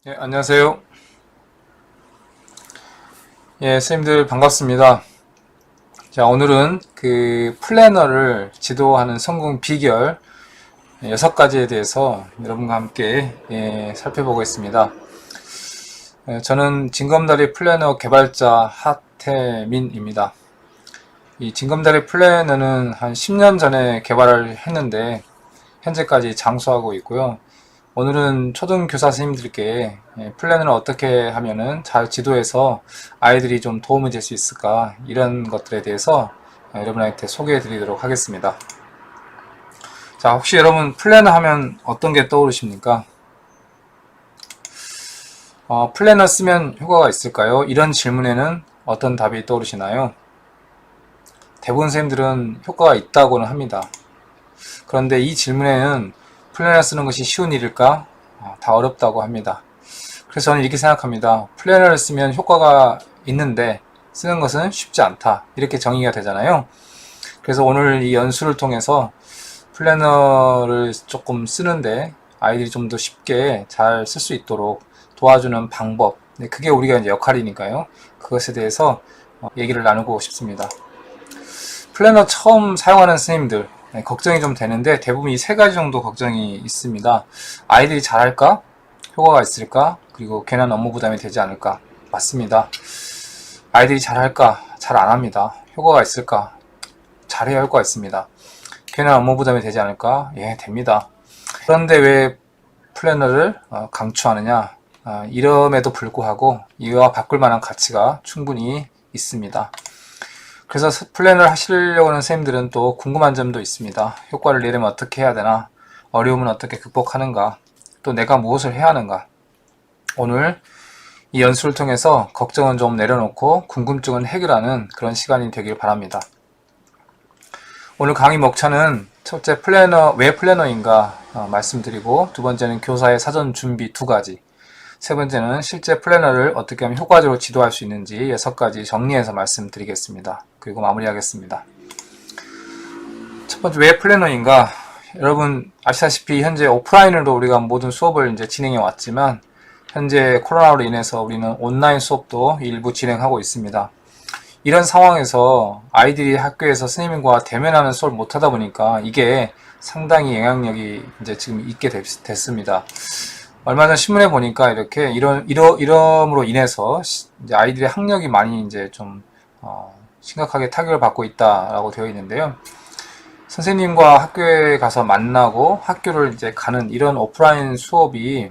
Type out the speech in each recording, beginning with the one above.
안녕하세요. 선생님들 반갑습니다. 자, 오늘은 그 플래너를 지도하는 성공 비결 6가지에 대해서 여러분과 함께 살펴보겠습니다. 저는 징검다리 플래너 개발자 하태민입니다. 이 징검다리 플래너는 한 10년 전에 개발을 했는데 현재까지 장수하고 있고요. 오늘은 초등교사 선생님들께 플래너를 어떻게 하면은 잘 지도해서 아이들이 좀 도움이 될 수 있을까, 이런 것들에 대해서 여러분한테 소개해 드리도록 하겠습니다. 자, 혹시 여러분 플래너 하면 어떤 게 떠오르십니까? 플래너 쓰면 효과가 있을까요? 이런 질문에는 어떤 답이 떠오르시나요? 대부분 선생님들은 효과가 있다고는 합니다. 그런데 이 질문에는 플래너 쓰는 것이 쉬운 일일까? 다 어렵다고 합니다. 그래서 저는 이렇게 생각합니다. 플래너를 쓰면 효과가 있는데 쓰는 것은 쉽지 않다, 이렇게 정의가 되잖아요. 그래서 오늘 이 연수를 통해서 플래너를 조금 쓰는데 아이들이 좀 더 쉽게 잘 쓸 수 있도록 도와주는 방법, 그게 우리가 이제 역할이니까요. 그것에 대해서 얘기를 나누고 싶습니다. 플래너 처음 사용하는 선생님들 걱정이 좀 되는데 대부분 이 3가지 정도 걱정이 있습니다. 아이들이 잘할까? 효과가 있을까? 그리고 괜한 업무 부담이 되지 않을까? 맞습니다. 아이들이 잘할까? 잘 안합니다. 효과가 있을까? 잘해야 효과가 있습니다. 괜한 업무 부담이 되지 않을까? 예, 됩니다. 그런데 왜 플래너를 강추하느냐? 이름에도 불구하고 이와 바꿀 만한 가치가 충분히 있습니다. 그래서 플래너를 하시려고 하는 선생님들은 또 궁금한 점도 있습니다. 효과를 내려면 어떻게 해야 되나? 어려움은 어떻게 극복하는가? 또 내가 무엇을 해야 하는가? 오늘 이 연수를 통해서 걱정은 좀 내려놓고 궁금증은 해결하는 그런 시간이 되길 바랍니다. 오늘 강의 목차는 첫째, 플래너, 왜 플래너인가 말씀드리고, 두 번째는 교사의 사전 준비 2가지, 세 번째는 실제 플래너를 어떻게 하면 효과적으로 지도할 수 있는지 6가지 정리해서 말씀드리겠습니다. 그리고 마무리하겠습니다. 첫 번째, 왜 플래너인가? 여러분 아시다시피 현재 오프라인으로 우리가 모든 수업을 이제 진행해 왔지만 현재 코로나로 인해서 우리는 온라인 수업도 일부 진행하고 있습니다. 이런 상황에서 아이들이 학교에서 선생님과 대면하는 수업을 못하다 보니까 이게 상당히 영향력이 이제 지금 있게 됐습니다. 얼마 전 신문에 보니까 이렇게 이러므로 인해서 이제 아이들의 학력이 많이 이제 좀 심각하게 타격을 받고 있다라고 되어 있는데요. 선생님과 학교에 가서 만나고 학교를 이제 가는 이런 오프라인 수업이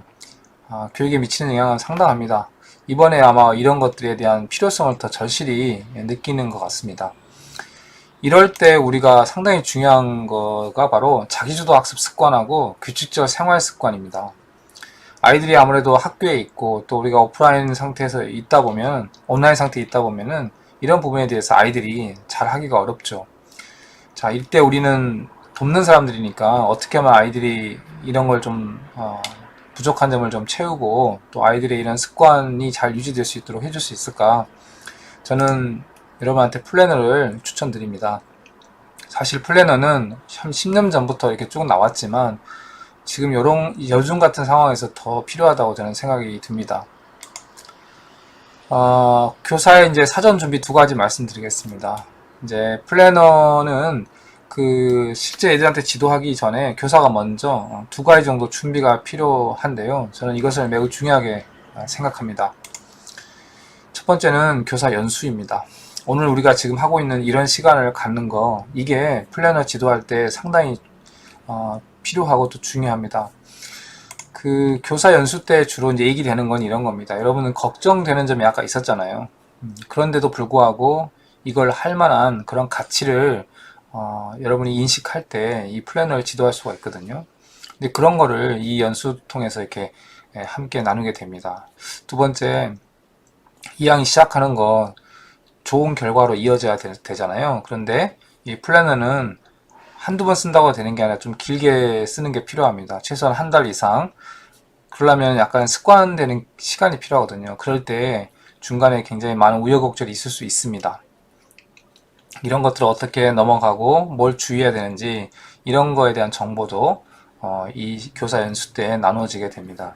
교육에 미치는 영향은 상당합니다. 이번에 아마 이런 것들에 대한 필요성을 더 절실히 느끼는 것 같습니다. 이럴 때 우리가 상당히 중요한 거가 바로 자기주도 학습 습관하고 규칙적 생활 습관입니다. 아이들이 아무래도 학교에 있고 또 우리가 오프라인 상태에서 있다 보면, 온라인 상태에 있다 보면은 이런 부분에 대해서 아이들이 잘 하기가 어렵죠. 자, 이때 우리는 돕는 사람들이니까 어떻게 하면 아이들이 이런 걸 좀 부족한 점을 좀 채우고 또 아이들의 이런 습관이 잘 유지될 수 있도록 해줄 수 있을까? 저는 여러분한테 플래너를 추천드립니다. 사실 플래너는 한 10년 전부터 이렇게 쭉 나왔지만 지금 요즘 같은 상황에서 더 필요하다고 저는 생각이 듭니다. 교사의 이제 사전 준비 2가지 말씀드리겠습니다. 이제 플래너는 그 실제 애들한테 지도하기 전에 교사가 먼저 2가지 정도 준비가 필요한데요. 저는 이것을 매우 중요하게 생각합니다. 첫 번째는 교사 연수입니다. 오늘 우리가 지금 하고 있는 이런 시간을 갖는 거, 이게 플래너 지도할 때 상당히 필요하고 또 중요합니다. 그 교사 연수 때 주로 이제 얘기 되는 건 이런 겁니다. 여러분은 걱정되는 점이 아까 있었잖아요. 그런데도 불구하고 이걸 할 만한 그런 가치를 여러분이 인식할 때 이 플래너를 지도할 수가 있거든요. 근데 그런 거를 이 연수 통해서 이렇게 함께 나누게 됩니다. 두 번째, 이 학기 시작하는 거 좋은 결과로 이어져야 되잖아요. 그런데 이 플래너는 한두 번 쓴다고 되는 게 아니라 좀 길게 쓰는 게 필요합니다. 최소한 한 달 이상. 그러려면 약간 습관되는 시간이 필요하거든요. 그럴 때 중간에 굉장히 많은 우여곡절이 있을 수 있습니다. 이런 것들을 어떻게 넘어가고 뭘 주의해야 되는지 이런 거에 대한 정보도 이 교사 연수 때 나누어지게 됩니다.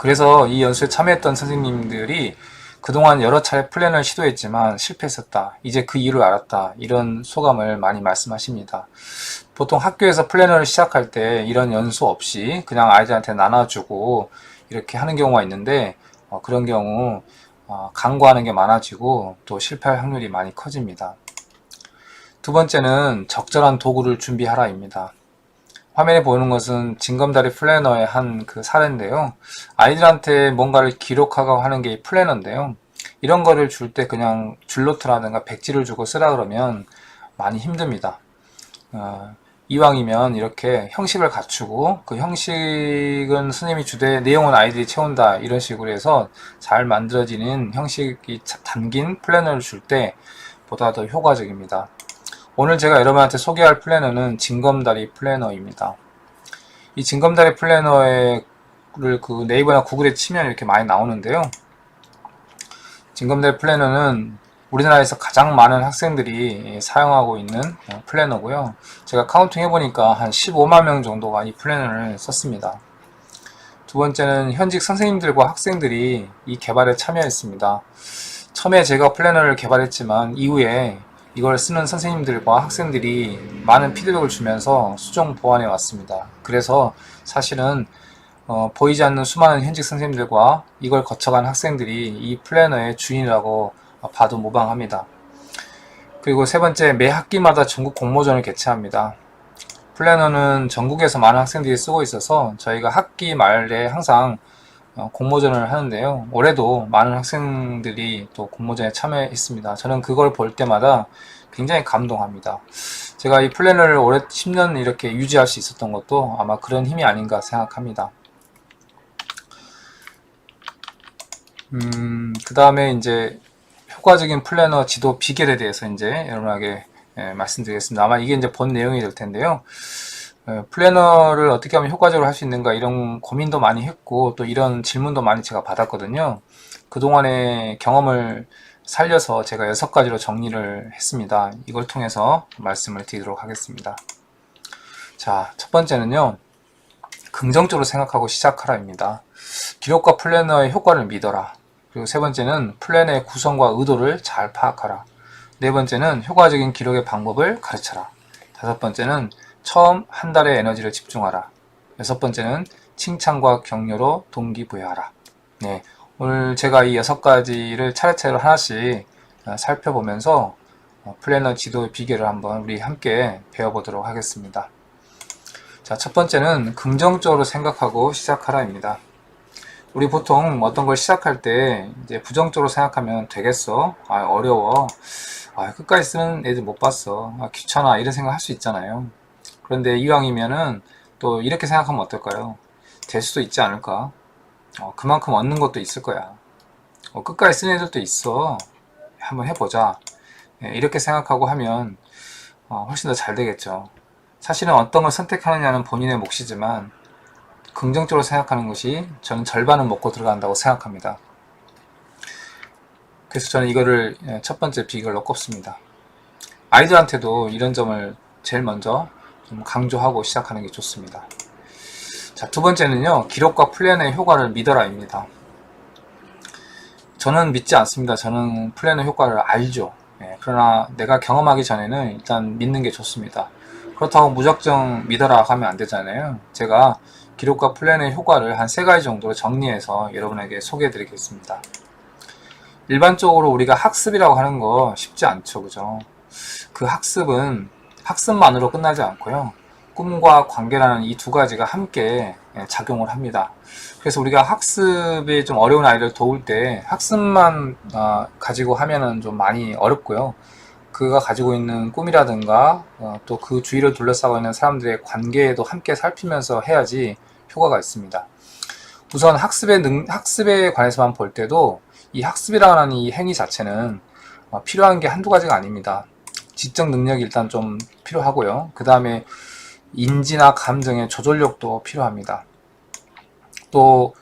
그래서 이 연수에 참여했던 선생님들이 그동안 여러 차례 플랜을 시도했지만 실패했었다. 이제 그 이유를 알았다. 이런 소감을 많이 말씀하십니다. 보통 학교에서 플래너를 시작할 때 이런 연수 없이 그냥 아이들한테 나눠주고 이렇게 하는 경우가 있는데 그런 경우 강구하는 게 많아지고 또 실패할 확률이 많이 커집니다. 두 번째는 적절한 도구를 준비하라입니다. 화면에 보이는 것은 징검다리 플래너의 한 그 사례인데요. 아이들한테 뭔가를 기록하고 하는 게 플래너인데요. 이런 거를 줄 때 그냥 줄노트라든가 백지를 주고 쓰라 그러면 많이 힘듭니다. 이왕이면 이렇게 형식을 갖추고 그 형식은 스님이 주되 내용은 아이들이 채운다 이런 식으로 해서 잘 만들어지는 형식이 담긴 플래너를 줄 때 보다 더 효과적입니다. 오늘 제가 여러분한테 소개할 플래너는 징검다리 플래너입니다. 이 징검다리 플래너를 그 네이버나 구글에 치면 이렇게 많이 나오는데요. 징검다리 플래너는 우리나라에서 가장 많은 학생들이 사용하고 있는 플래너고요. 제가 카운팅 해보니까 한 15만 명 정도가 이 플래너를 썼습니다. 두 번째는 현직 선생님들과 학생들이 이 개발에 참여했습니다. 처음에 제가 플래너를 개발했지만 이후에 이걸 쓰는 선생님들과 학생들이 많은 피드백을 주면서 수정 보완해 왔습니다. 그래서 사실은 보이지 않는 수많은 현직 선생님들과 이걸 거쳐간 학생들이 이 플래너의 주인이라고 봐도 무방합니다. 그리고 세 번째, 매 학기마다 전국 공모전을 개최합니다. 플래너는 전국에서 많은 학생들이 쓰고 있어서 저희가 학기 말에 항상 공모전을 하는데요. 올해도 많은 학생들이 또 공모전에 참여했습니다. 저는 그걸 볼 때마다 굉장히 감동합니다. 제가 이 플래너를 올해 10년 이렇게 유지할 수 있었던 것도 아마 그런 힘이 아닌가 생각합니다. 그 다음에 이제 효과적인 플래너 지도 비결에 대해서 이제 여러분에게 말씀드리겠습니다. 아마 이게 이제 본 내용이 될 텐데요. 플래너를 어떻게 하면 효과적으로 할 수 있는가 이런 고민도 많이 했고 또 이런 질문도 많이 제가 받았거든요. 그동안의 경험을 살려서 제가 6가지로 정리를 했습니다. 이걸 통해서 말씀을 드리도록 하겠습니다. 자, 첫 번째는요. 긍정적으로 생각하고 시작하라입니다. 기록과 플래너의 효과를 믿어라. 그리고 세 번째는 플래너의 구성과 의도를 잘 파악하라. 네 번째는 효과적인 기록의 방법을 가르쳐라. 다섯 번째는 처음 한 달의 에너지를 집중하라. 여섯 번째는 칭찬과 격려로 동기부여하라. 네, 오늘 제가 이 6가지를 차례차례로 하나씩 살펴보면서 플래너 지도의 비결을 한번 우리 함께 배워보도록 하겠습니다. 자, 첫 번째는 긍정적으로 생각하고 시작하라입니다. 우리 보통 어떤 걸 시작할 때 이제 부정적으로 생각하면 되겠어? 어려워. 끝까지 쓰는 애들 못 봤어. 귀찮아. 이런 생각 할 수 있잖아요. 그런데 이왕이면은 또 이렇게 생각하면 어떨까요? 될 수도 있지 않을까? 그만큼 얻는 것도 있을 거야. 끝까지 쓰는 애들도 있어. 한번 해보자. 이렇게 생각하고 하면 훨씬 더 잘 되겠죠. 사실은 어떤 걸 선택하느냐는 본인의 몫이지만 긍정적으로 생각하는 것이 저는 절반은 먹고 들어간다고 생각합니다. 그래서 저는 이거를 첫 번째 비결로 꼽습니다. 아이들한테도 이런 점을 제일 먼저 좀 강조하고 시작하는 게 좋습니다. 자, 두 번째는요. 기록과 플래너의 효과를 믿어라입니다. 저는 믿지 않습니다. 저는 플래너 효과를 알죠. 그러나 내가 경험하기 전에는 일단 믿는 게 좋습니다. 그렇다고 무작정 믿어라 하면 안 되잖아요. 제가 기록과 플래너의 효과를 한 3가지 정도로 정리해서 여러분에게 소개해 드리겠습니다. 일반적으로 우리가 학습이라고 하는 거 쉽지 않죠. 그죠? 그 학습은 학습만으로 끝나지 않고요. 꿈과 관계라는 이 2가지가 함께 작용을 합니다. 그래서 우리가 학습이 좀 어려운 아이를 도울 때 학습만 가지고 하면은 좀 많이 어렵고요. 그가 가지고 있는 꿈이라든가 또 그 주위를 둘러싸고 있는 사람들의 관계에도 함께 살피면서 해야지 효과가 있습니다. 우선 학습에 관해서만 볼 때도 이 학습이라는 이 행위 자체는 필요한 게 한두 가지가 아닙니다. 지적 능력이 일단 좀 필요하고요. 그 다음에 인지나 감정의 조절력도 필요합니다. 또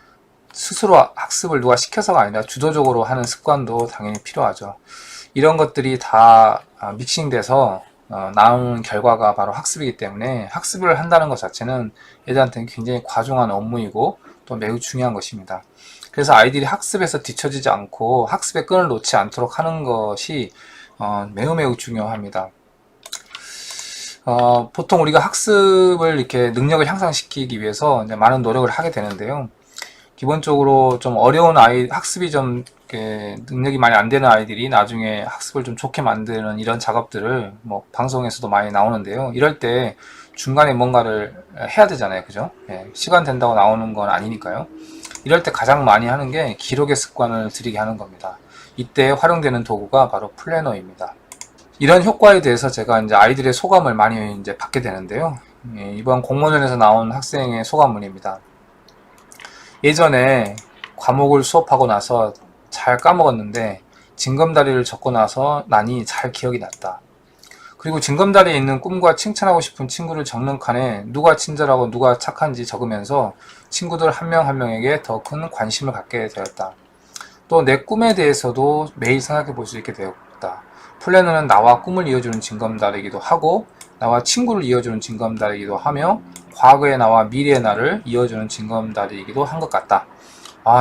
스스로 학습을 누가 시켜서가 아니라 주도적으로 하는 습관도 당연히 필요하죠. 이런 것들이 다 믹싱돼서 나오는 결과가 바로 학습이기 때문에 학습을 한다는 것 자체는 애들한테는 굉장히 과중한 업무이고 또 매우 중요한 것입니다. 그래서 아이들이 학습에서 뒤처지지 않고 학습의 끈을 놓지 않도록 하는 것이 매우 중요합니다. 보통 우리가 학습을 이렇게 능력을 향상시키기 위해서 이제 많은 노력을 하게 되는데요. 기본적으로 좀 어려운 학습이 좀 이렇게 능력이 많이 안 되는 아이들이 나중에 학습을 좀 좋게 만드는 이런 작업들을 뭐 방송에서도 많이 나오는데요. 이럴 때 중간에 뭔가를 해야 되잖아요. 그죠? 예, 시간 된다고 나오는 건 아니니까요. 이럴 때 가장 많이 하는 게 기록의 습관을 들이게 하는 겁니다. 이때 활용되는 도구가 바로 플래너입니다. 이런 효과에 대해서 제가 이제 아이들의 소감을 많이 이제 받게 되는데요. 예, 이번 공모전에서 나온 학생의 소감문입니다. 예전에 과목을 수업하고 나서 잘 까먹었는데 징검다리를 적고 나서 나니 잘 기억이 났다. 그리고 징검다리에 있는 꿈과 칭찬하고 싶은 친구를 적는 칸에 누가 친절하고 누가 착한지 적으면서 친구들 한 명 한 명에게 더 큰 관심을 갖게 되었다. 또 내 꿈에 대해서도 매일 생각해 볼 수 있게 되었다. 플래너는 나와 꿈을 이어주는 징검다리이기도 하고 나와 친구를 이어주는 징검다리이기도 하며 과거의 나와 미래의 나를 이어주는 징검다리이기도 한 것 같다.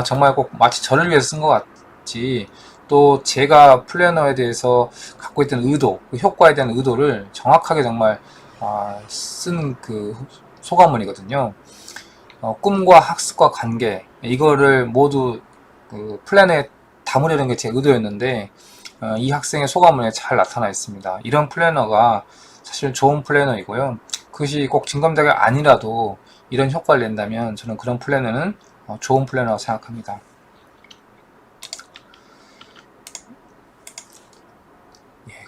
정말 꼭 마치 저를 위해서 쓴 것 같지. 또 제가 플래너에 대해서 갖고 있던 의도, 그 효과에 대한 의도를 정확하게 정말 쓴 그 소감문이거든요. 꿈과 학습과 관계, 이거를 모두 그 플래너에 담으려는 게 제 의도였는데 이 학생의 소감문에 잘 나타나 있습니다. 이런 플래너가 사실 좋은 플래너이고요. 그것이 꼭 징검다리가 아니라도 이런 효과를 낸다면 저는 그런 플래너는 좋은 플래너라고 생각합니다.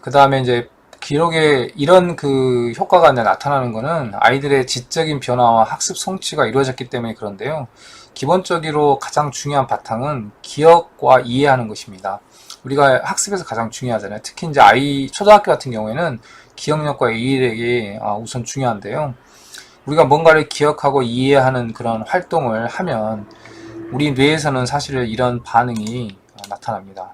그 다음에 이제 기록에 이런 그 효과가 나타나는 것은 아이들의 지적인 변화와 학습 성취가 이루어졌기 때문에 그런데요. 기본적으로 가장 중요한 바탕은 기억과 이해하는 것입니다. 우리가 학습에서 가장 중요하잖아요. 특히 이제 초등학교 같은 경우에는 기억력과 이해력이 우선 중요한데요. 우리가 뭔가를 기억하고 이해하는 그런 활동을 하면 우리 뇌에서는 사실 이런 반응이 나타납니다.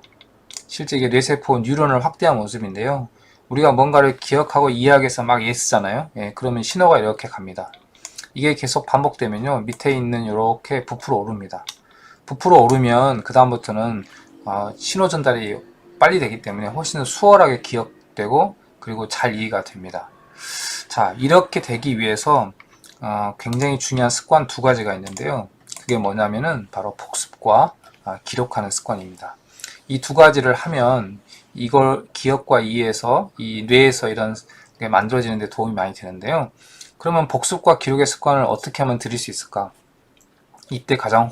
실제 이게 뇌세포 뉴런을 확대한 모습인데요. 우리가 뭔가를 기억하고 이해하기 위해서 막 애쓰잖아요. 예, 그러면 신호가 이렇게 갑니다. 이게 계속 반복되면요. 밑에 있는 이렇게 부풀어 오릅니다. 부풀어 오르면 그 다음부터는 신호 전달이 빨리 되기 때문에 훨씬 수월하게 기억되고 그리고 잘 이해가 됩니다. 자, 이렇게 되기 위해서 굉장히 중요한 습관 두 가지가 있는데요. 그게 뭐냐면은 바로 복습과 기록하는 습관입니다. 이 두 가지를 하면 이걸 기억과 이해해서 이 뇌에서 이런 게 만들어지는 데 도움이 많이 되는데요. 그러면 복습과 기록의 습관을 어떻게 하면 들일 수 있을까? 이때 가장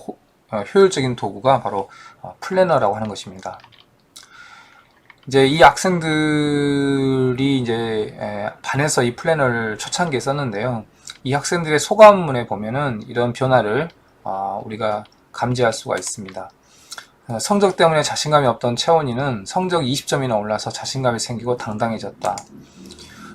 효율적인 도구가 바로 플래너라고 하는 것입니다. 이제 이 학생들이 이제 반에서 이 플래너를 초창기에 썼는데요. 이 학생들의 소감문에 보면은 이런 변화를 우리가 감지할 수가 있습니다. 성적 때문에 자신감이 없던 채원이는 성적 20점이나 올라서 자신감이 생기고 당당해졌다.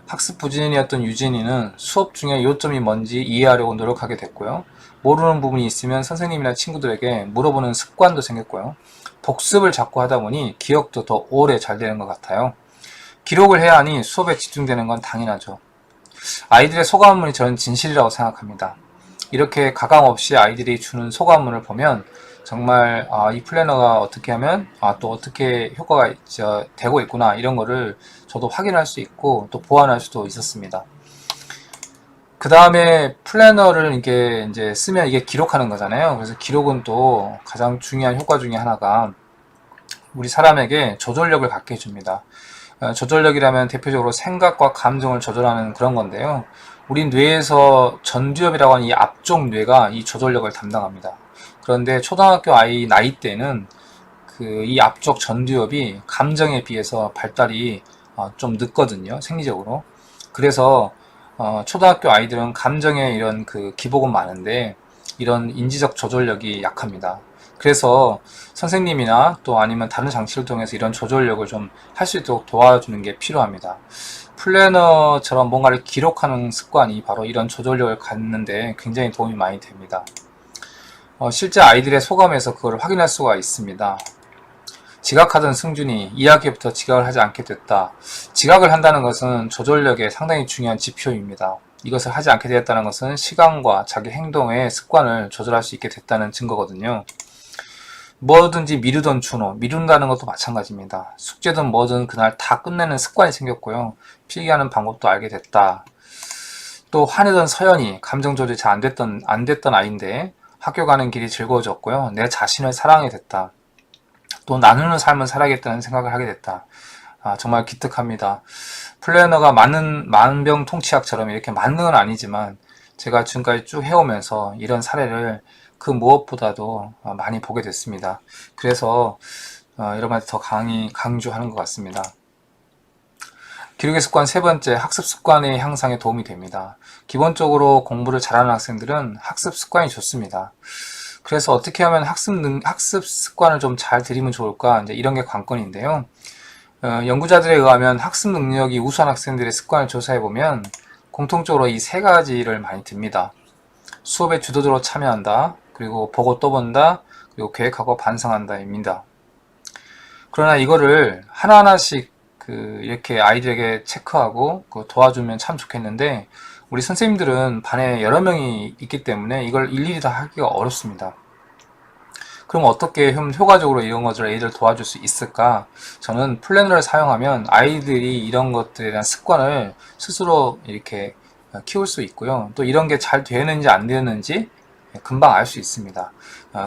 학습 부진이었던 유진이는 수업 중에 요점이 뭔지 이해하려고 노력하게 됐고요. 모르는 부분이 있으면 선생님이나 친구들에게 물어보는 습관도 생겼고요. 복습을 자꾸 하다 보니 기억도 더 오래 잘 되는 것 같아요. 기록을 해야 하니 수업에 집중되는 건 당연하죠. 아이들의 소감문이 저는 진실이라고 생각합니다. 이렇게 가감 없이 아이들이 주는 소감문을 보면 정말 이 플래너가 어떻게 하면 또 어떻게 효과가 되고 있구나 이런 거를 저도 확인할 수 있고 또 보완할 수도 있었습니다. 그 다음에 플래너를 이제 쓰면 이게 기록하는 거잖아요. 그래서 기록은 또 가장 중요한 효과 중에 하나가 우리 사람에게 조절력을 갖게 해줍니다. 조절력이라면 대표적으로 생각과 감정을 조절하는 그런 건데요. 우리 뇌에서 전두엽이라고 하는 이 앞쪽 뇌가 이 조절력을 담당합니다. 그런데 초등학교 아이 나이 때는 이 앞쪽 전두엽이 감정에 비해서 발달이 좀 늦거든요. 생리적으로. 그래서 초등학교 아이들은 감정에 이런 기복은 많은데 이런 인지적 조절력이 약합니다. 그래서 선생님이나 또 아니면 다른 장치를 통해서 이런 조절력을 좀 할 수 있도록 도와주는 게 필요합니다. 플래너처럼 뭔가를 기록하는 습관이 바로 이런 조절력을 갖는데 굉장히 도움이 많이 됩니다. 실제 아이들의 소감에서 그걸 확인할 수가 있습니다. 지각하던 승준이 2학기부터 지각을 하지 않게 됐다. 지각을 한다는 것은 조절력에 상당히 중요한 지표입니다. 이것을 하지 않게 되었다는 것은 시간과 자기 행동의 습관을 조절할 수 있게 됐다는 증거거든요. 뭐든지 미루던 준호, 미룬다는 것도 마찬가지입니다. 숙제든 뭐든 그날 다 끝내는 습관이 생겼고요. 필기하는 방법도 알게 됐다. 또 화내던 서연이 감정 조절이 잘 안 됐던 아이인데 학교 가는 길이 즐거워졌고요. 내 자신을 사랑하게 됐다. 또 나누는 삶을 살아야겠다는 생각을 하게 됐다. 정말 기특합니다. 플래너가 만병통치약처럼 이렇게 맞는 건 아니지만 제가 지금까지 쭉 해오면서 이런 사례를 그 무엇보다도 많이 보게 됐습니다. 그래서 여러분한테 더 강조하는 것 같습니다. 기록의 습관 세 번째, 학습 습관의 향상에 도움이 됩니다. 기본적으로 공부를 잘하는 학생들은 학습 습관이 좋습니다. 그래서 어떻게 하면 학습 습관을 좀 잘 들이면 좋을까? 이제 이런 게 관건인데요. 연구자들에 의하면 학습 능력이 우수한 학생들의 습관을 조사해보면 공통적으로 이 세 가지를 많이 듭니다. 수업에 주도적으로 참여한다, 그리고 보고 또 본다, 그리고 계획하고 반성한다입니다. 그러나 이거를 하나하나씩 이렇게 아이들에게 체크하고 도와주면 참 좋겠는데 우리 선생님들은 반에 여러 명이 있기 때문에 이걸 일일이 다 하기가 어렵습니다. 그럼 어떻게 효과적으로 이런 것을 애들 도와줄 수 있을까? 저는 플래너를 사용하면 아이들이 이런 것들에 대한 습관을 스스로 이렇게 키울 수 있고요. 또 이런 게 잘 되는지 안 되는지 금방 알 수 있습니다.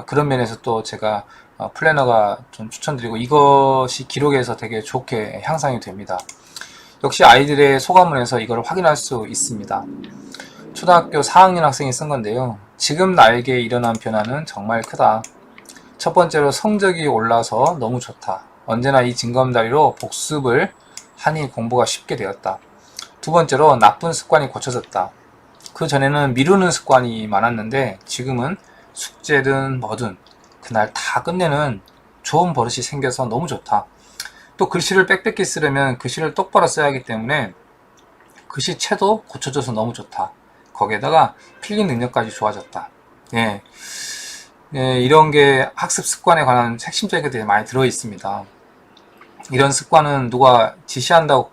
그런 면에서 또 제가 플래너가 좀 추천드리고 이것이 기록에서 되게 좋게 향상이 됩니다. 역시 아이들의 소감문에서 이걸 확인할 수 있습니다. 초등학교 4학년 학생이 쓴 건데요. 지금 나에게 일어난 변화는 정말 크다. 첫 번째로 성적이 올라서 너무 좋다. 언제나 이 징검다리로 복습을 하니 공부가 쉽게 되었다. 두 번째로 나쁜 습관이 고쳐졌다. 그 전에는 미루는 습관이 많았는데 지금은 숙제든 뭐든 그날 다 끝내는 좋은 버릇이 생겨서 너무 좋다. 또 글씨를 빽빽히 쓰려면 글씨를 똑바로 써야 하기 때문에 글씨체도 고쳐져서 너무 좋다. 거기에다가 필기 능력까지 좋아졌다. 예. 예, 이런 게 학습 습관에 관한 핵심적인 것들이 많이 들어 있습니다. 이런 습관은 누가 지시한다고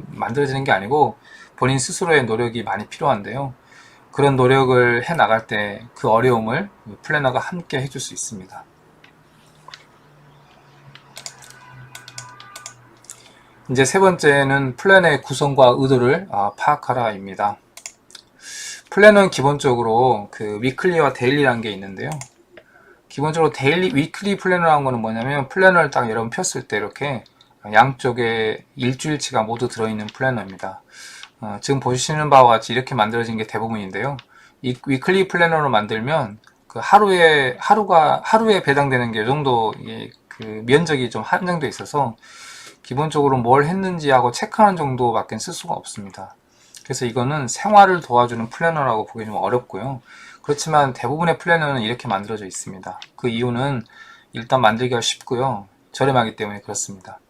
만들어지는 게 아니고 본인 스스로의 노력이 많이 필요한데요. 그런 노력을 해 나갈 때 그 어려움을 플래너가 함께 해줄 수 있습니다. 이제 세 번째는 플래너의 구성과 의도를 파악하라입니다. 플래너는 기본적으로 위클리와 데일리라는 게 있는데요. 기본적으로 위클리 플래너라는 거는 뭐냐면 플래너를 딱 여러분 폈을 때 이렇게 양쪽에 일주일치가 모두 들어있는 플래너입니다. 지금 보시는 바와 같이 이렇게 만들어진 게 대부분인데요. 이 위클리 플래너로 만들면 하루에 배당되는 게 이 정도 면적이 좀 한정돼 있어서 기본적으로 뭘 했는지 하고 체크하는 정도밖에 쓸 수가 없습니다. 그래서 이거는 생활을 도와주는 플래너라고 보기 좀 어렵고요. 그렇지만 대부분의 플래너는 이렇게 만들어져 있습니다. 그 이유는 일단 만들기가 쉽고요. 저렴하기 때문에 그렇습니다.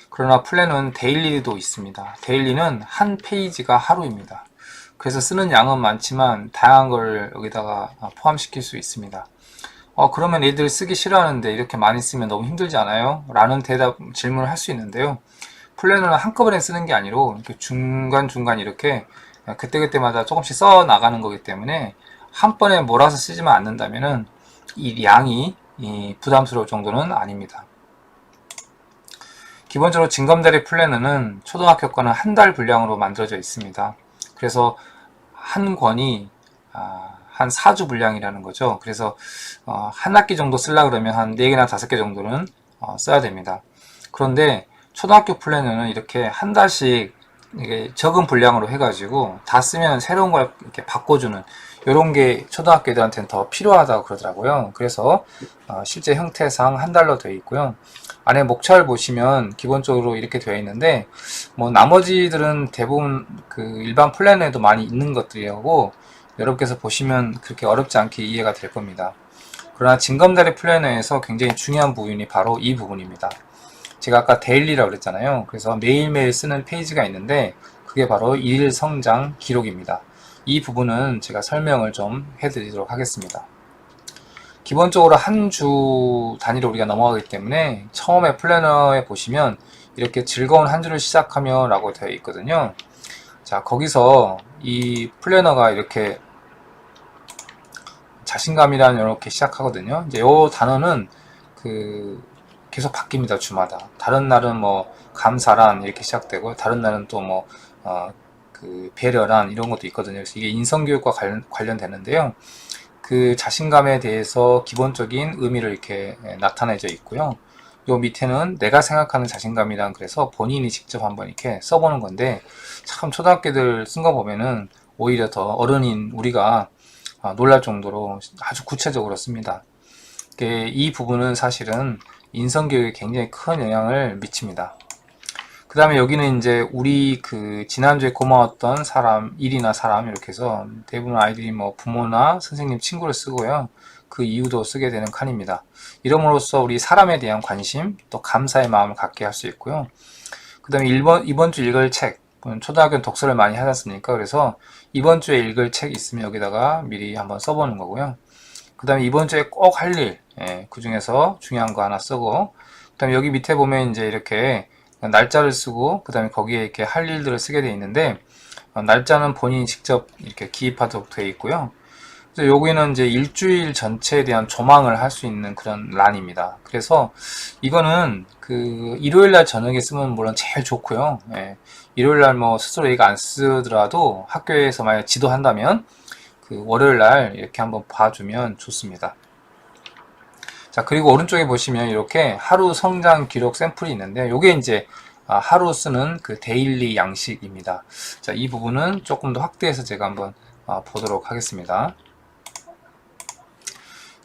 그러나 플래너는 데일리도 있습니다. 데일리는 한 페이지가 하루입니다. 그래서 쓰는 양은 많지만 다양한 걸 여기다가 포함시킬 수 있습니다. 그러면 애들 쓰기 싫어하는데 이렇게 많이 쓰면 너무 힘들지 않아요? 라는 질문을 할 수 있는데요. 플래너는 한꺼번에 쓰는 게 아니고 이렇게 중간중간 이렇게 그때그때마다 조금씩 써 나가는 거기 때문에 한 번에 몰아서 쓰지만 않는다면은 이 양이 부담스러울 정도는 아닙니다. 기본적으로 징검다리 플래너는 초등학교 거는 한 달 분량으로 만들어져 있습니다. 그래서 한 권이 한 4주 분량이라는 거죠. 그래서 한 학기 정도 쓰려고 그러면 한 4개나 5개 정도는 써야 됩니다. 그런데 초등학교 플래너는 이렇게 한 달씩 이게 적은 분량으로 해가지고 다 쓰면 새로운 걸 이렇게 바꿔주는 이런 게 초등학교 애들한테는 더 필요하다고 그러더라고요. 그래서 실제 형태상 한 달로 되어 있고요. 안에 목차를 보시면 기본적으로 이렇게 되어 있는데 뭐 나머지들은 대부분 일반 플래너에도 많이 있는 것들이고 여러분께서 보시면 그렇게 어렵지 않게 이해가 될 겁니다. 그러나 징검다리 플래너에서 굉장히 중요한 부분이 바로 이 부분입니다. 제가 아까 데일리라고 그랬잖아요. 그래서 매일매일 쓰는 페이지가 있는데 그게 바로 일일 성장 기록입니다. 이 부분은 제가 설명을 좀 해드리도록 하겠습니다. 기본적으로 한 주 단위로 우리가 넘어가기 때문에 처음에 플래너에 보시면 이렇게 즐거운 한 주를 시작하며 라고 되어 있거든요. 자, 거기서 이 플래너가 이렇게 자신감이라는 이렇게 시작하거든요. 이제 요 단어는 그 계속 바뀝니다. 주마다. 다른 날은 뭐 감사란 이렇게 시작되고 다른 날은 또 뭐 그 배려란 이런 것도 있거든요. 그래서 이게 인성교육과 관련되는데요. 그 자신감에 대해서 기본적인 의미를 이렇게 나타내져 있고요. 요 밑에는 내가 생각하는 자신감이란 그래서 본인이 직접 한번 이렇게 써보는 건데 참 초등학교들 쓴 거 보면은 오히려 더 어른인 우리가 놀랄 정도로 아주 구체적으로 씁니다. 이 부분은 사실은 인성교육에 굉장히 큰 영향을 미칩니다. 그 다음에 여기는 이제 우리 그 지난주에 고마웠던 사람, 일이나 사람 이렇게 해서 대부분 아이들이 뭐 부모나 선생님, 친구를 쓰고요. 그 이유도 쓰게 되는 칸입니다. 이름으로써 우리 사람에 대한 관심, 또 감사의 마음을 갖게 할 수 있고요. 그 다음에 이번 주 읽을 책, 초등학교는 독서를 많이 하지 않습니까? 그래서 이번 주에 읽을 책 있으면 여기다가 미리 한번 써보는 거고요. 그 다음에 이번 주에 꼭 할 일, 그 중에서 중요한 거 하나 쓰고, 그 다음에 여기 밑에 보면 이제 이렇게 날짜를 쓰고, 그 다음에 거기에 이렇게 할 일들을 쓰게 되어 있는데, 날짜는 본인이 직접 이렇게 기입하도록 되어 있고요. 그래서 여기는 이제 일주일 전체에 대한 조망을 할 수 있는 그런 란입니다. 그래서 이거는 그 일요일날 저녁에 쓰면 물론 제일 좋고요. 일요일날 뭐 스스로 이거 안 쓰더라도 학교에서 만약 지도한다면 그 월요일날 이렇게 한번 봐주면 좋습니다. 자, 그리고 오른쪽에 보시면 이렇게 하루 성장 기록 샘플이 있는데 요게 이제 하루 쓰는 그 데일리 양식입니다. 자, 이 부분은 조금 더 확대해서 제가 한번 보도록 하겠습니다.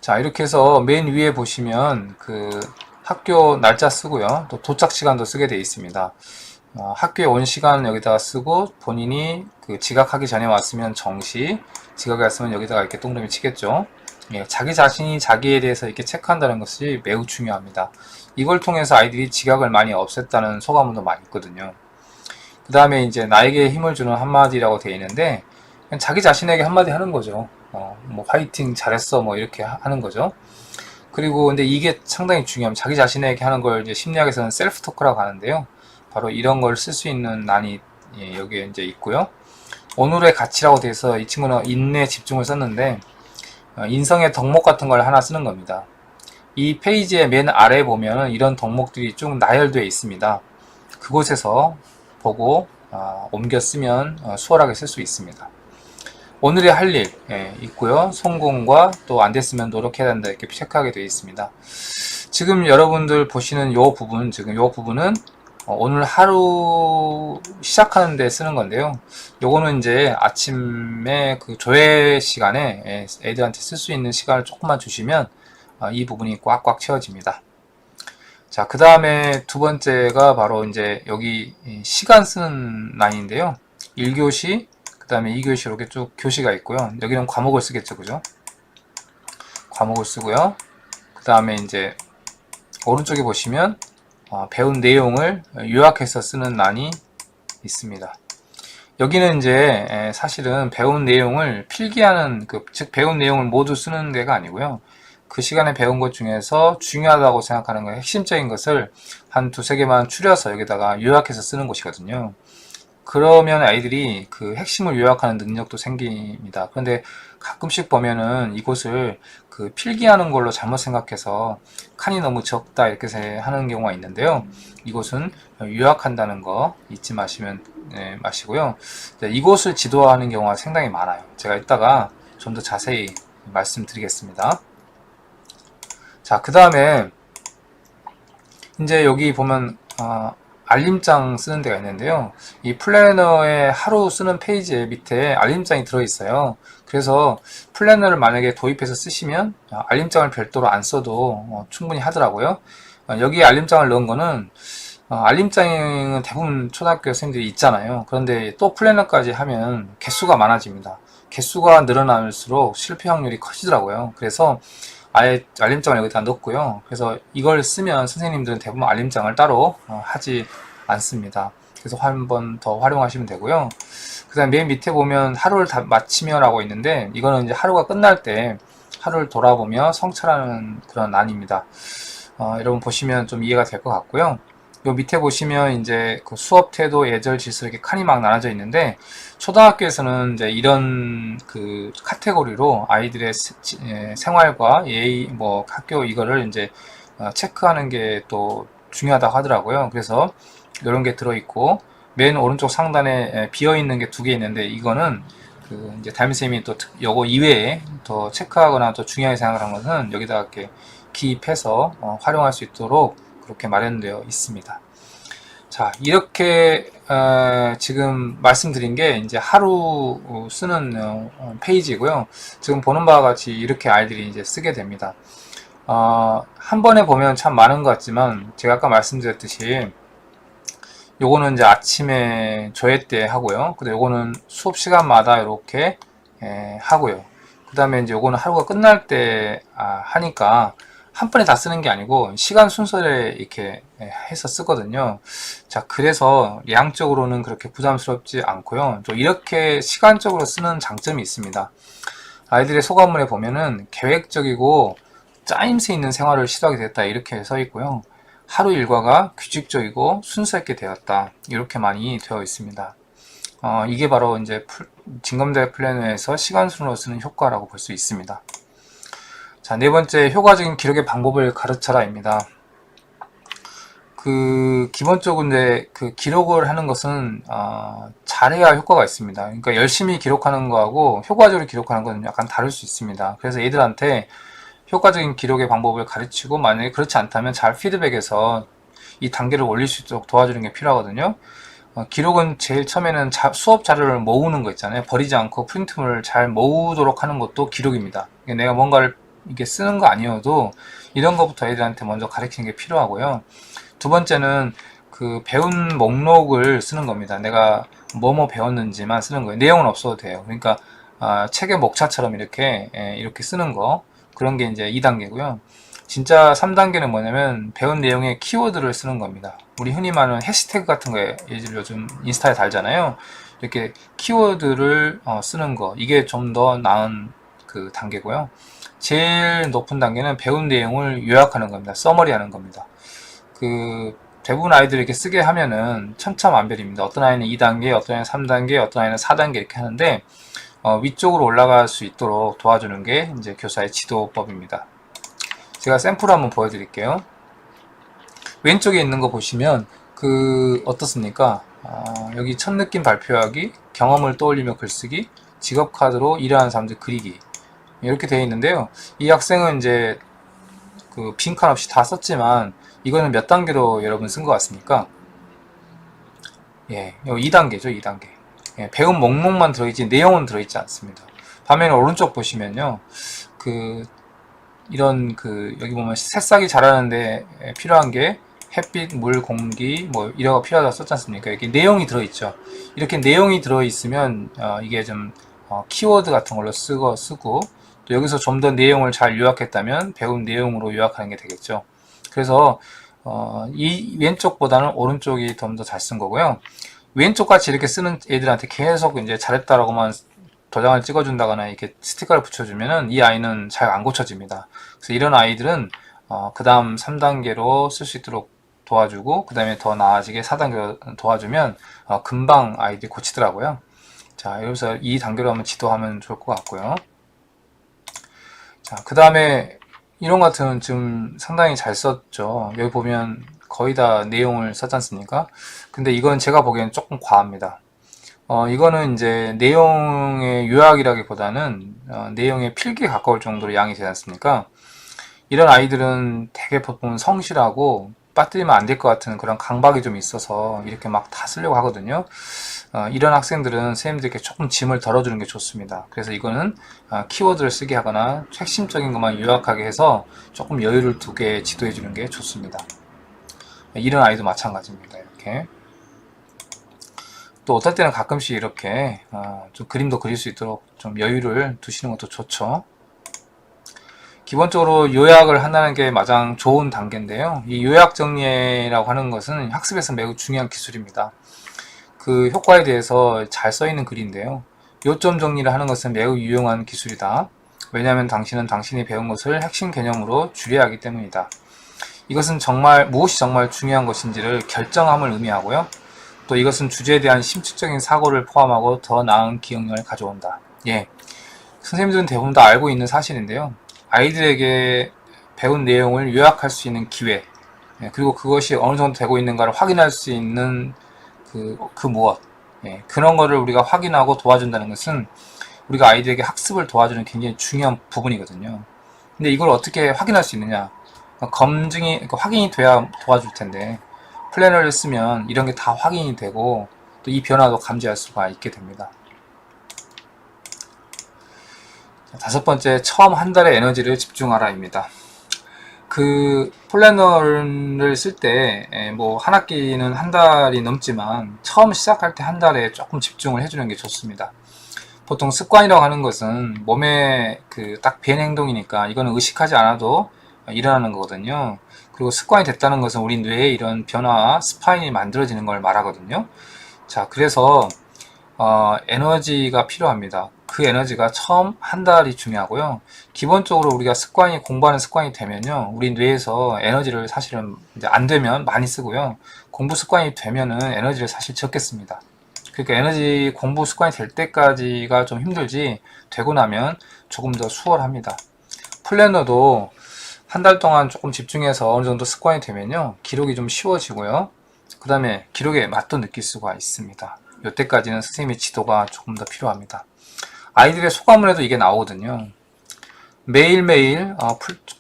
자, 이렇게 해서 맨 위에 보시면 그 학교 날짜 쓰고요. 또 도착 시간도 쓰게 되어 있습니다. 학교에 온 시간 여기다가 쓰고 본인이 그 지각하기 전에 왔으면 정시, 지각이 왔으면 여기다가 이렇게 동그라미 치겠죠. 자기 자신이 자기에 대해서 이렇게 체크한다는 것이 매우 중요합니다. 이걸 통해서 아이들이 지각을 많이 없앴다는 소감도 많이 있거든요. 그 다음에 이제 나에게 힘을 주는 한마디라고 되어 있는데 그냥 자기 자신에게 한마디 하는 거죠. 뭐 화이팅 잘했어 뭐 이렇게 하는 거죠. 그리고 근데 이게 상당히 중요합니다. 자기 자신에게 하는 걸 이제 심리학에서는 셀프 토크라고 하는데요. 바로 이런 걸 쓸 수 있는 난이 여기에 이제 있고요. 오늘의 가치라고 돼서 이 친구는 인내 집중을 썼는데 인성의 덕목 같은 걸 하나 쓰는 겁니다. 이 페이지의 맨 아래에 보면 이런 덕목들이 쭉 나열되어 있습니다. 그곳에서 보고 옮겨 쓰면 수월하게 쓸 수 있습니다. 오늘의 할 일 있고요. 성공과 또 안 됐으면 노력해야 한다 이렇게 체크하게 되어 있습니다. 지금 여러분들 보시는 이 부분, 지금 이 부분은 오늘 하루 시작하는 데 쓰는 건데요. 요거는 이제 아침에 그 조회 시간에 애들한테 쓸 수 있는 시간을 조금만 주시면 이 부분이 꽉꽉 채워집니다. 자, 그 다음에 두 번째가 바로 이제 여기 시간 쓰는 라인인데요. 1교시, 그 다음에 2교시 이렇게 쭉 교시가 있고요. 여기는 과목을 쓰겠죠, 그죠? 과목을 쓰고요. 그 다음에 이제 오른쪽에 보시면 배운 내용을 요약해서 쓰는 란이 있습니다. 여기는 이제 사실은 배운 내용을 필기하는 즉 배운 내용을 모두 쓰는 데가 아니고요. 그 시간에 배운 것 중에서 중요하다고 생각하는 거 핵심적인 것을 한 두세 개만 추려서 여기다가 요약해서 쓰는 곳이거든요. 그러면 아이들이 그 핵심을 요약하는 능력도 생깁니다. 그런데 가끔씩 보면은 이곳을 그 필기하는 걸로 잘못 생각해서 칸이 너무 적다 이렇게 하는 경우가 있는데요. 이곳은 요약한다는 거 잊지 마시고요. 이곳을 지도하는 경우가 상당히 많아요. 제가 이따가 좀 더 자세히 말씀드리겠습니다. 자, 그 다음에 이제 여기 보면 알림장 쓰는 데가 있는데요. 이 플래너의 하루 쓰는 페이지에 밑에 알림장이 들어있어요. 그래서 플래너를 만약에 도입해서 쓰시면 알림장을 별도로 안 써도 충분히 하더라고요. 여기에 알림장을 넣은 거는 알림장은 대부분 초등학교 선생님들이 있잖아요. 그런데 또 플래너까지 하면 개수가 많아집니다. 개수가 늘어날수록 실패 확률이 커지더라고요. 그래서 아예 알림장을 여기다 넣었고요. 그래서 이걸 쓰면 선생님들은 대부분 알림장을 따로 하지 않습니다. 그래서 한 번 더 활용하시면 되고요. 그 다음 맨 밑에 보면 하루를 다 마치며 라고 있는데 이거는 이제 하루가 끝날 때 하루를 돌아보며 성찰하는 그런 난입니다. 여러분 보시면 좀 이해가 될 것 같고요. 요 밑에 보시면 이제 그 수업 태도, 예절, 질서 이렇게 칸이 막 나눠져 있는데 초등학교에서는 이제 이런 그 카테고리로 아이들의 생활과 예의, 뭐 학교 이거를 이제 체크하는 게 또 중요하다고 하더라고요. 그래서 이런 게 들어있고 맨 오른쪽 상단에 비어 있는 게 두 개 있는데 이거는 그 이제 담임쌤이 또 요거 이외에 더 체크하거나 더 중요하게 생각한 것은 여기다가 이렇게 기입해서 활용할 수 있도록 그렇게 마련되어 있습니다. 자, 이렇게 지금 말씀드린 게 이제 하루 쓰는 페이지고요. 지금 보는 바와 같이 이렇게 아이들이 이제 쓰게 됩니다. 한 번에 보면 참 많은 것 같지만 제가 아까 말씀드렸듯이 요거는 이제 아침에 조회 때 하고요. 근데 요거는 수업 시간마다 이렇게 하고요. 그 다음에 이제 요거는 하루가 끝날 때 하니까 한 번에 다 쓰는 게 아니고 시간 순서를 이렇게 해서 쓰거든요. 자, 그래서 양적으로는 그렇게 부담스럽지 않고요. 또 이렇게 시간적으로 쓰는 장점이 있습니다. 아이들의 소감문에 보면은 계획적이고 짜임새 있는 생활을 시도하게 됐다 이렇게 써 있고요. 하루 일과가 규칙적이고 순서 있게 되었다 이렇게 많이 되어 있습니다. 이게 바로 이제 진검다리 플래너에서 시간순으로 쓰는 효과라고 볼 수 있습니다. 자, 네 번째, 효과적인 기록의 방법을 가르쳐라입니다. 기본적으로 이제 그 기록을 하는 것은 잘해야 효과가 있습니다. 그러니까 열심히 기록하는 거하고 효과적으로 기록하는 건 약간 다를 수 있습니다. 그래서 애들한테 효과적인 기록의 방법을 가르치고 만약에 그렇지 않다면 잘 피드백해서 이 단계를 올릴 수 있도록 도와주는 게 필요하거든요. 기록은 제일 처음에는 수업 자료를 모으는 거 있잖아요. 버리지 않고 프린트물을 잘 모으도록 하는 것도 기록입니다. 내가 뭔가를 이게 쓰는 거 아니어도 이런 것부터 애들한테 먼저 가르치는 게 필요하고요. 두 번째는 그 배운 목록을 쓰는 겁니다. 내가 뭐뭐 배웠는지만 쓰는 거예요. 내용은 없어도 돼요. 그러니까 책의 목차처럼 이렇게 쓰는 거, 그런 게 이제 2단계고요. 진짜 3단계는 뭐냐면 배운 내용의 키워드를 쓰는 겁니다. 우리 흔히 말하는 해시태그 같은 거에 요즘 인스타에 달잖아요. 이렇게 키워드를 쓰는 거, 이게 좀 더 나은 그 단계고요. 제일 높은 단계는 배운 내용을 요약하는 겁니다. 서머리 하는 겁니다. 대부분 아이들이 이렇게 쓰게 하면은 천차만별입니다. 어떤 아이는 2단계, 어떤 아이는 3단계, 어떤 아이는 4단계 이렇게 하는데 위쪽으로 올라갈 수 있도록 도와주는 게 이제 교사의 지도법입니다. 제가 샘플을 한번 보여드릴게요. 왼쪽에 있는 거 보시면 어떻습니까? 여기 첫 느낌 발표하기, 경험을 떠올리며 글쓰기, 직업 카드로 일하는 사람들 그리기 이렇게 되어 있는데요. 이 학생은 이제 빈칸 없이 다 썼지만 이거는 몇 단계로 여러분 쓴 것 같습니까? 예, 2단계죠, 2단계. 예, 배운 목록만 들어있지 내용은 들어있지 않습니다. 반면에 오른쪽 보시면요, 여기 보면 새싹이 자라는데 필요한 게 햇빛, 물, 공기, 뭐 이런 거 필요하다고 썼지 않습니까? 이렇게 내용이 들어있죠. 이렇게 내용이 들어있으면 이게 좀 키워드 같은 걸로 쓰고 또 여기서 좀 더 내용을 잘 요약했다면 배운 내용으로 요약하는 게 되겠죠. 그래서 이 왼쪽보다는 오른쪽이 좀 더 잘 쓴 거고요. 왼쪽 같이 이렇게 쓰는 애들한테 계속 이제 잘했다라고만 도장을 찍어준다거나 이렇게 스티커를 붙여주면은 이 아이는 잘 안 고쳐집니다. 그래서 이런 아이들은 그 다음 3단계로 쓸 수 있도록 도와주고 그 다음에 더 나아지게 4단계로 도와주면 금방 아이들이 고치더라고요. 자, 여기서 이 단계로 한번 지도하면 좋을 것 같고요. 자, 그 다음에 이런 것 같은 지금 상당히 잘 썼죠. 여기 보면 거의 다 내용을 썼지 않습니까? 근데 이건 제가 보기엔 조금 과합니다. 이거는 이제 내용의 요약이라기보다는 내용의 필기에 가까울 정도로 양이 되지 않습니까? 이런 아이들은 되게 보통 성실하고 빠뜨리면 안 될 것 같은 그런 강박이 좀 있어서 이렇게 막 다 쓰려고 하거든요. 이런 학생들은 선생님들께 조금 짐을 덜어주는 게 좋습니다. 그래서 이거는 키워드를 쓰게 하거나 핵심적인 것만 요약하게 해서 조금 여유를 두게 지도해 주는 게 좋습니다. 이런 아이도 마찬가지입니다. 이렇게 또 어떨 때는 가끔씩 이렇게 좀 그림도 그릴 수 있도록 좀 여유를 두시는 것도 좋죠. 기본적으로 요약을 한다는 게 가장 좋은 단계인데요. 이 요약 정리라고 하는 것은 학습에서 매우 중요한 기술입니다. 그 효과에 대해서 잘 써있는 글인데요. 요점 정리를 하는 것은 매우 유용한 기술이다. 왜냐하면 당신은 당신이 배운 것을 핵심 개념으로 줄여야 하기 때문이다. 이것은 정말 무엇이 정말 중요한 것인지를 결정함을 의미하고요. 또 이것은 주제에 대한 심층적인 사고를 포함하고 더 나은 기억력을 가져온다. 예, 선생님들은 대부분 다 알고 있는 사실인데요. 아이들에게 배운 내용을 요약할 수 있는 기회, 예, 그리고 그것이 어느 정도 되고 있는가를 확인할 수 있는 그 무엇, 예, 그런 거를 우리가 확인하고 도와준다는 것은 우리가 아이들에게 학습을 도와주는 굉장히 중요한 부분이거든요. 근데 이걸 어떻게 확인할 수 있느냐? 확인이 돼야 도와줄 텐데, 플래너를 쓰면 이런 게 다 확인이 되고 또 이 변화도 감지할 수가 있게 됩니다. 다섯 번째, 처음 한 달의 에너지를 집중하라입니다. 그 플래너를 쓸 때 뭐 한 학기는 한 달이 넘지만 처음 시작할 때 한 달에 조금 집중을 해주는 게 좋습니다. 보통 습관이라고 하는 것은 몸에 딱 배는 행동이니까 이거는 의식하지 않아도 일어나는 거거든요. 그리고 습관이 됐다는 것은 우리 뇌에 이런 변화와 스파인이 만들어지는 걸 말하거든요. 자, 그래서 에너지가 필요합니다. 그 에너지가 처음 한 달이 중요하고요. 기본적으로 우리가 공부하는 습관이 되면요, 우리 뇌에서 에너지를 사실은 이제 안 되면 많이 쓰고요, 공부 습관이 되면은 에너지를 사실 적게 씁니다. 그러니까 공부 습관이 될 때까지가 좀 힘들지, 되고 나면 조금 더 수월합니다. 플래너도 한 달 동안 조금 집중해서 어느 정도 습관이 되면요, 기록이 좀 쉬워지고요, 그 다음에 기록의 맛도 느낄 수가 있습니다. 이때까지는 선생님의 지도가 조금 더 필요합니다. 아이들의 소감문에도 이게 나오거든요. 매일매일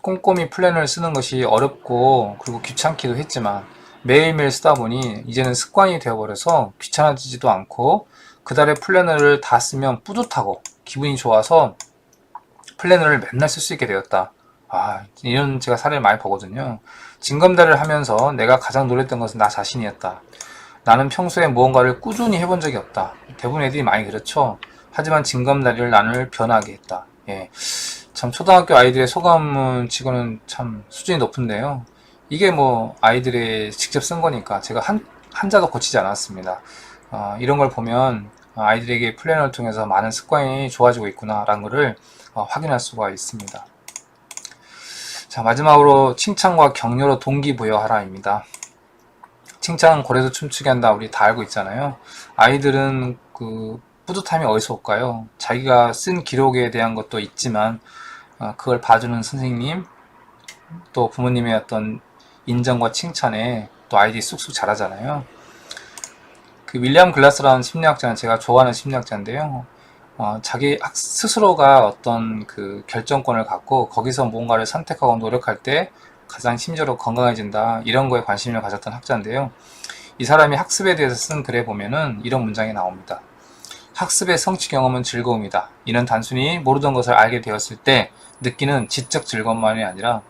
꼼꼼히 플래너를 쓰는 것이 어렵고 그리고 귀찮기도 했지만 매일매일 쓰다 보니 이제는 습관이 되어버려서 귀찮아지지도 않고 그달의 플래너를 다 쓰면 뿌듯하고 기분이 좋아서 플래너를 맨날 쓸 수 있게 되었다. 이런 제가 사례를 많이 보거든요. 징검다리를 하면서 내가 가장 놀랬던 것은 나 자신이었다. 나는 평소에 무언가를 꾸준히 해본 적이 없다. 대부분 애들이 많이 그렇죠. 하지만 징검다리를 나를 변하게 했다. 예, 참 초등학교 아이들의 소감문 치고는 참 수준이 높은데요. 이게 뭐 아이들이 직접 쓴 거니까 제가 한자도 고치지 않았습니다. 이런 걸 보면 아이들에게 플래너를 통해서 많은 습관이 좋아지고 있구나 라는 것을 확인할 수가 있습니다. 자, 마지막으로 칭찬과 격려로 동기부여하라입니다. 칭찬은 고래도 춤추게 한다, 우리 다 알고 있잖아요. 아이들은 뿌듯함이 어디서 올까요? 자기가 쓴 기록에 대한 것도 있지만 그걸 봐주는 선생님, 또 부모님의 어떤 인정과 칭찬에 또 아이들이 쑥쑥 자라잖아요. 윌리엄 글라스라는 심리학자는 제가 좋아하는 심리학자인데요. 자기 스스로가 어떤 결정권을 갖고 거기서 뭔가를 선택하고 노력할 때 가장 심리적으로 건강해진다, 이런 거에 관심을 가졌던 학자인데요. 이 사람이 학습에 대해서 쓴 글에 보면은 이런 문장이 나옵니다. 학습의 성취 경험은 즐거움이다. 이는 단순히 모르던 것을 알게 되었을 때 느끼는 지적 즐거움만이 아니라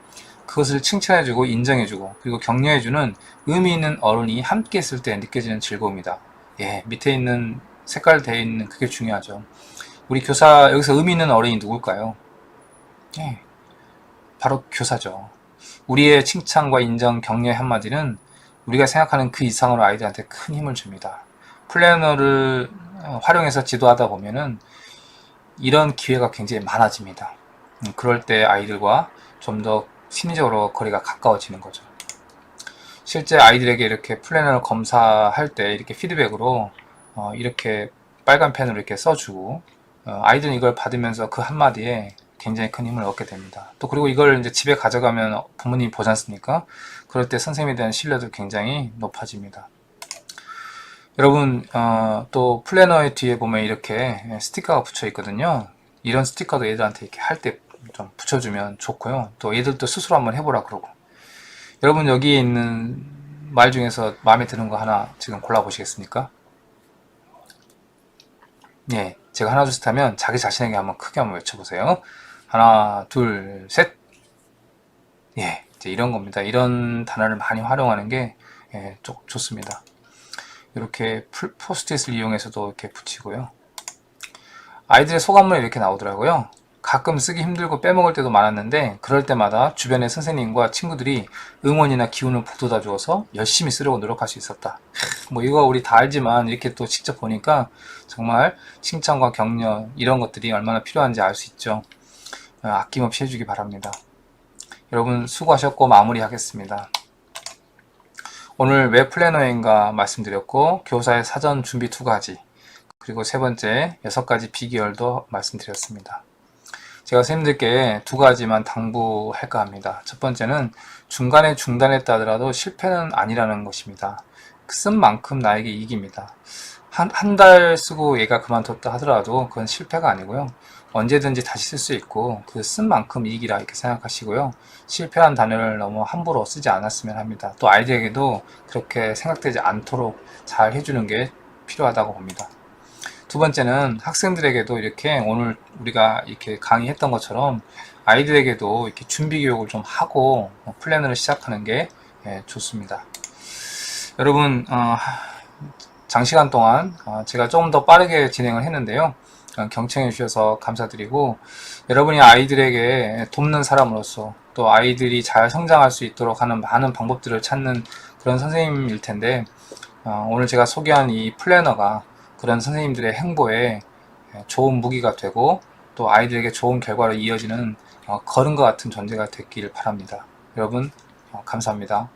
그것을 칭찬해주고 인정해주고 그리고 격려해주는 의미 있는 어른이 함께 있을 때 느껴지는 즐거움이다. 예, 밑에 있는 색깔 되어 있는 그게 중요하죠. 우리 교사, 여기서 의미 있는 어른이 누굴까요? 예, 바로 교사죠. 우리의 칭찬과 인정, 격려의 한마디는 우리가 생각하는 그 이상으로 아이들한테 큰 힘을 줍니다. 플래너를 활용해서 지도하다 보면은 이런 기회가 굉장히 많아집니다. 그럴 때 아이들과 좀 더 심리적으로 거리가 가까워지는 거죠. 실제 아이들에게 이렇게 플래너를 검사할 때 이렇게 피드백으로 이렇게 빨간 펜으로 이렇게 써주고 아이들은 이걸 받으면서 그 한마디에 굉장히 큰 힘을 얻게 됩니다. 또 그리고 이걸 이제 집에 가져가면 부모님이 보지 않습니까? 그럴 때 선생님에 대한 신뢰도 굉장히 높아집니다. 여러분, 또 플래너의 뒤에 보면 이렇게 스티커가 붙여 있거든요. 이런 스티커도 애들한테 이렇게 할 때 좀 붙여주면 좋고요. 또 애들도 스스로 한번 해보라 그러고. 여러분, 여기에 있는 말 중에서 마음에 드는 거 하나 지금 골라보시겠습니까? 예, 제가 하나 둘 셋 하면 자기 자신에게 한번 크게 한번 외쳐보세요. 하나, 둘, 셋. 예, 이제 이런 겁니다. 이런 단어를 많이 활용하는 게 좋습니다. 이렇게 포스트잇을 이용해서도 이렇게 붙이고요. 아이들의 소감문이 이렇게 나오더라고요. 가끔 쓰기 힘들고 빼먹을 때도 많았는데 그럴 때마다 주변의 선생님과 친구들이 응원이나 기운을 북돋아 주어서 열심히 쓰려고 노력할 수 있었다. 뭐 이거 우리 다 알지만 이렇게 또 직접 보니까 정말 칭찬과 격려, 이런 것들이 얼마나 필요한지 알 수 있죠. 아낌없이 해주기 바랍니다. 여러분 수고하셨고 마무리하겠습니다. 오늘 왜 플래너인가 말씀드렸고, 교사의 사전 준비 2가지, 그리고 세 번째 6가지 비결도 말씀드렸습니다. 제가 선생님들께 2가지만 당부할까 합니다. 첫 번째는 중간에 중단했다 하더라도 실패는 아니라는 것입니다. 쓴 만큼 나에게 이익입니다. 한 달 쓰고 얘가 그만뒀다 하더라도 그건 실패가 아니고요. 언제든지 다시 쓸 수 있고 그 쓴 만큼 이익이라 이렇게 생각하시고요. 실패한 단어를 너무 함부로 쓰지 않았으면 합니다. 또 아이들에게도 그렇게 생각되지 않도록 잘 해주는 게 필요하다고 봅니다. 두 번째는 학생들에게도 이렇게 오늘 우리가 이렇게 강의했던 것처럼 아이들에게도 이렇게 준비 교육을 좀 하고 플래너를 시작하는 게 좋습니다. 여러분, 장시간 동안 제가 조금 더 빠르게 진행을 했는데요. 경청해 주셔서 감사드리고, 여러분이 아이들에게 돕는 사람으로서 또 아이들이 잘 성장할 수 있도록 하는 많은 방법들을 찾는 그런 선생님일 텐데, 오늘 제가 소개한 이 플래너가 그런 선생님들의 행보에 좋은 무기가 되고 또 아이들에게 좋은 결과로 이어지는 걸음과 같은 존재가 됐길 바랍니다. 여러분, 감사합니다.